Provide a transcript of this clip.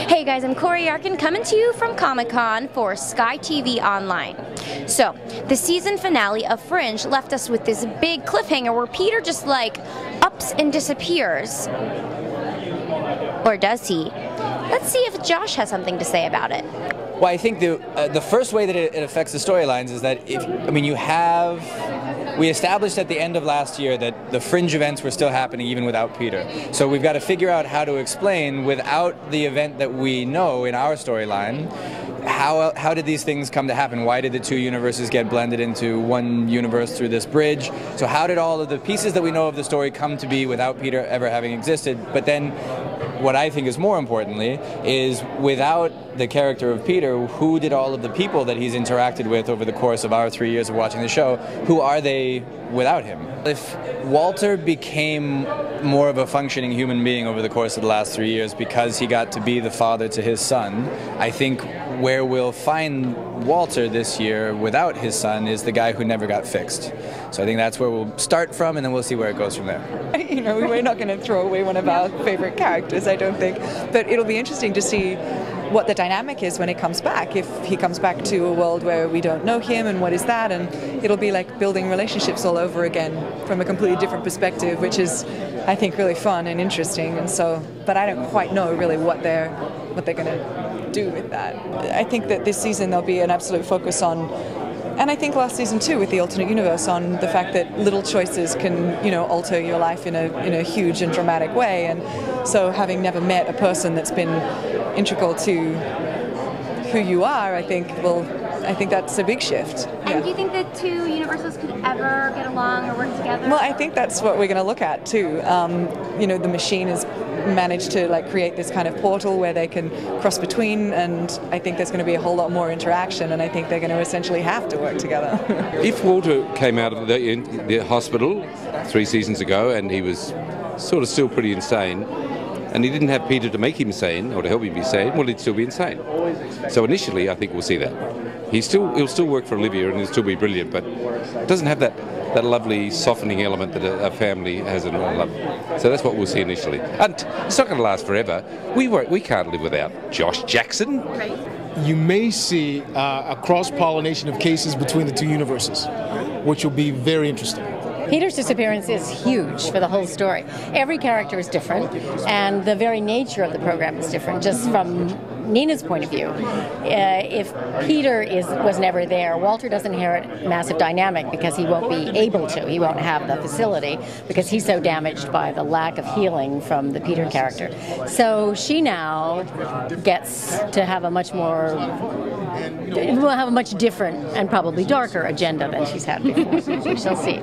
Hey guys, I'm Corey Arkin coming to you from Comic-Con for Sky TV Online. So, the season finale of Fringe left us with this big cliffhanger where Peter just like ups and disappears. Or does he? Let's see if Josh has something to say about it. Well, I think the first way that it affects the storylines is that we established at the end of last year that the Fringe events were still happening even without Peter. So we've got to figure out how to explain without the event that we know in our storyline, how did these things come to happen? Why did the two universes get blended into one universe through this bridge? So how did all of the pieces that we know of the story come to be without Peter ever having existed? But then what I think is more importantly is without the character of Peter, who did all of the people that he's interacted with over the course of our 3 years of watching the show, who are they without him? If Walter became more of a functioning human being over the course of the last 3 years because he got to be the father to his son, I think where we'll find Walter this year without his son is the guy who never got fixed. So I think that's where we'll start from, and then we'll see where it goes from there. You know, we're not going to throw away one of our favorite characters, I don't think. But it'll be interesting to see what the dynamic is when he comes back. If he comes back to a world where we don't know him, and what is that? And it'll be like building relationships all over again from a completely different perspective, which is, I think, really fun and interesting. And so, but I don't quite know really what they're going to do with that. I think that this season there'll be an absolute focus on, and I think last season too with the alternate universe, on the fact that little choices can, you know, alter your life in a huge and dramatic way. And so having never met a person that's been integral to who you are, I think that's a big shift. And do you think the two universes could ever get along or work together? Well, I think that's what we're going to look at too. You know, the machine has managed to like create this kind of portal where they can cross between, and I think there's going to be a whole lot more interaction, and I think they're going to essentially have to work together. If Walter came out of the hospital 3 seasons ago and he was sort of still pretty insane, and he didn't have Peter to make him sane or to help him be sane, well, he'd still be insane. So initially, I think we'll see that. He'll still work for Olivia and he'll still be brilliant, but it doesn't have that lovely softening element that a family has in love. So that's what we'll see initially. And it's not going to last forever. We can't live without Josh Jackson. Right. You may see a cross-pollination of cases between the two universes, which will be very interesting. Peter's disappearance is huge for the whole story. Every character is different, and the very nature of the program is different, just from Nina's point of view. If Peter was never there, Walter doesn't inherit massive dynamic because he won't be able to. He won't have the facility because he's so damaged by the lack of healing from the Peter character. So she now gets to have a much different and probably darker agenda than she's had before. We shall see.